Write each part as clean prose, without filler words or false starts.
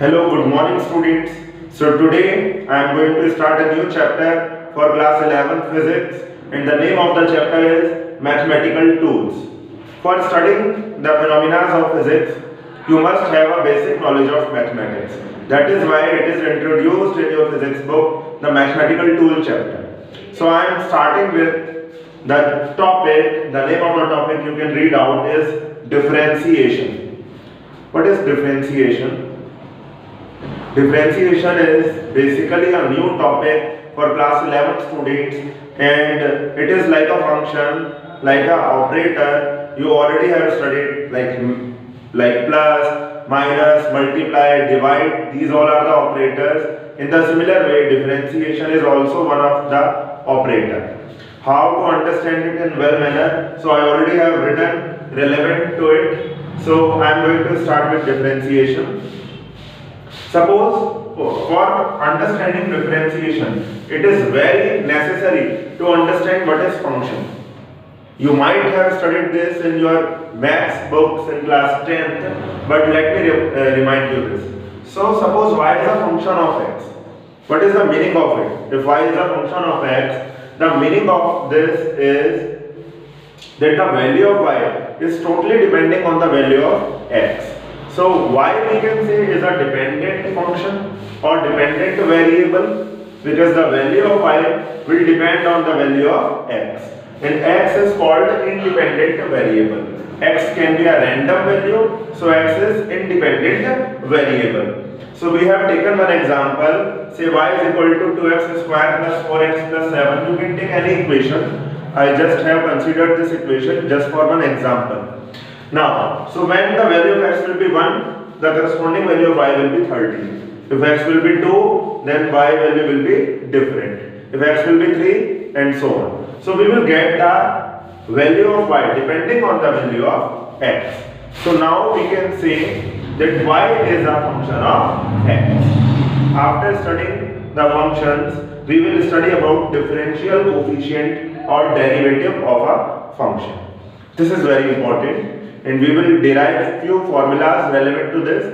Hello, good morning students. So today I am going to start a new chapter for class 11 physics and the name of the chapter is mathematical tools. For studying the phenomena of physics, you must have a basic knowledge of mathematics. That is why it is introduced in your physics book, the mathematical tool chapter. So I am starting with the topic, the name of the topic you can read out is differentiation. What is differentiation? Differentiation is basically a new topic for class 11 students and it is like a function, like a operator you already have studied like plus, minus, multiply, divide, these all are the operators. In the similar way, differentiation is also one of the operator. How to understand it in well manner? So I already have written relevant to it. So I am going to start with differentiation. Suppose for understanding differentiation, it is very necessary to understand what is function. You might have studied this in your maths books in class 10th, but let me remind you this. So suppose y is a function of x. What is the meaning of it? If y is a function of x, the meaning of this is that the value of y is totally depending on the value of x. So y we can say is a dependent function or dependent variable because the value of y will depend on the value of x, and x is called independent variable. X can be a random value, so x is independent variable. So we have taken one example, say y is equal to 2x square plus 4x plus 7. You can take any equation. I just have considered this equation just for one example. Now, so when the value of x will be 1, the corresponding value of y will be 30. If x will be 2, then y value will be different. If x will be 3, and so on. So we will get the value of y depending on the value of x. So now we can say that y is a function of x. After studying the functions, we will study about differential coefficient or derivative of a function. This is very important. And we will derive few formulas relevant to this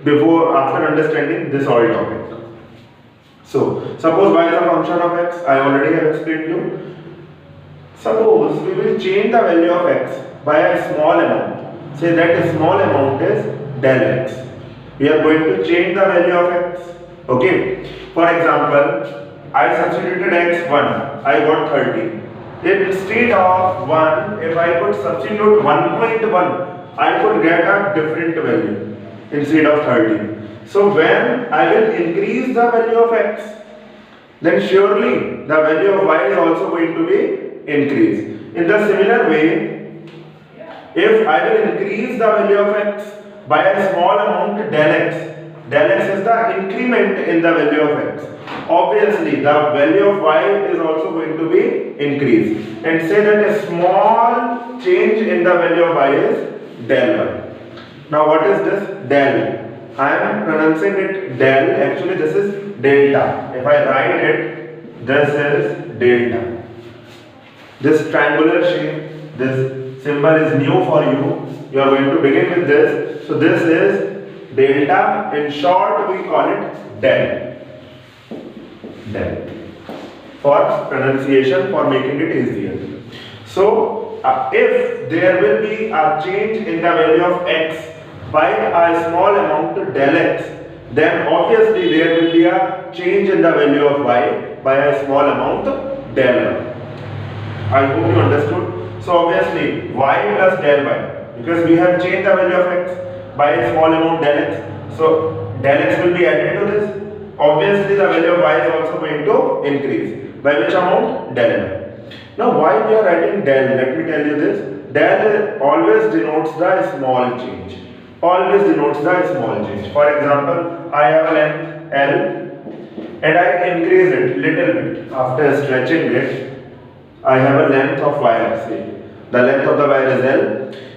after understanding this whole topic. So, suppose y is a function of x, I already have explained to you. Suppose we will change the value of x by a small amount. Say that small amount is del x. We are going to change the value of x. Okay. For example, I substituted x 1, I got 30. Instead of 1, if I could substitute 1.1, I could get a different value instead of 30. So when I will increase the value of x, then surely the value of y is also going to be increased. In the similar way, if I will increase the value of x by a small amount del x is the increment in the value of x. Obviously, the value of y is also going to be increased. And say that a small change in the value of y is del y. Now, what is this del? I am pronouncing it del. Actually, this is delta. If I write it, this is delta. This triangular shape, this symbol is new for you. You are going to begin with this. So, this is delta. In short, we call it del. Del. For pronunciation, for making it easier. So, if there will be a change in the value of x by a small amount del x, then obviously there will be a change in the value of y by a small amount del y. I hope you understood. So obviously y plus del y, because we have changed the value of x by a small amount del x. So del x will be added to this. Obviously the value of y is also going to increase. By which amount? Del y. Now why we are writing del? Let me tell you this. Del always denotes the small change. Always denotes the small change. For example, I have a length L and I increase it little bit. After stretching it, I have a length of wire. See, the length of the wire is L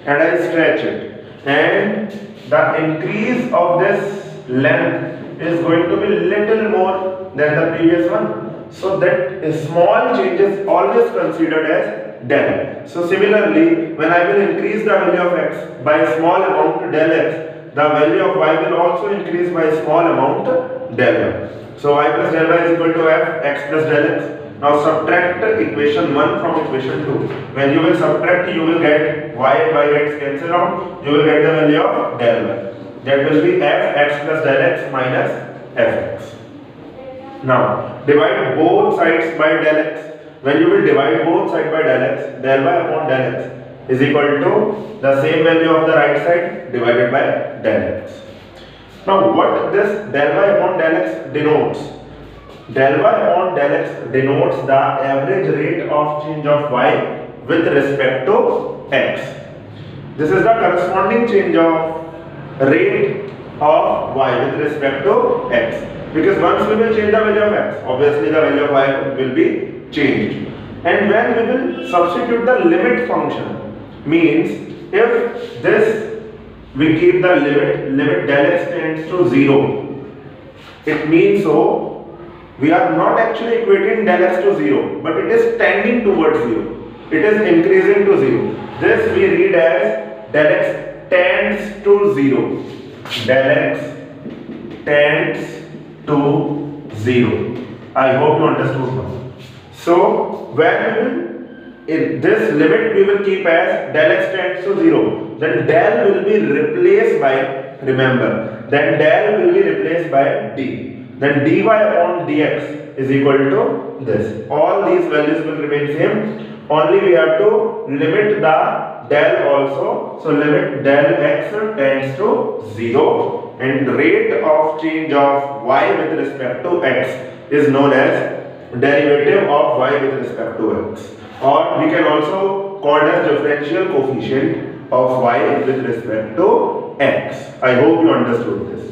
and I stretch it. And the increase of this length is going to be little more than the previous one. So that a small change is always considered as del. So similarly, when I will increase the value of x by a small amount del x, the value of y will also increase by a small amount del y. So y plus del y is equal to f x plus del x. Now subtract equation 1 from equation 2. When you will subtract, you will get y and y gets cancelled out. You will get the value of del y. That will be f x plus del x minus fx. Now divide both sides by del x. When you will divide both sides by del x, del y upon del x is equal to the same value of the right side divided by del x. Now what this del y upon del x denotes? Del y upon del x denotes the average rate of change of y with respect to x. This is the corresponding change of rate of y with respect to x. Because once we will change the value of x, obviously the value of y will be changed. And when we will substitute the limit function, means if this we keep the limit del x tends to 0, it means so we are not actually equating del x to 0, but it is tending towards 0. It is increasing to 0. This we read as del x tends to 0. Del x tends to 0. I hope you understood now. So when we will, in this limit we will keep as del x tends to 0, then del will be replaced by, remember, then del will be replaced by d. Then dy upon dx is equal to this. All these values will remain same, only we have to limit the del also. So limit del x tends to 0 and rate of change of y with respect to x is known as derivative of y with respect to x, or we can also call as differential coefficient of y with respect to x. I hope you understood this.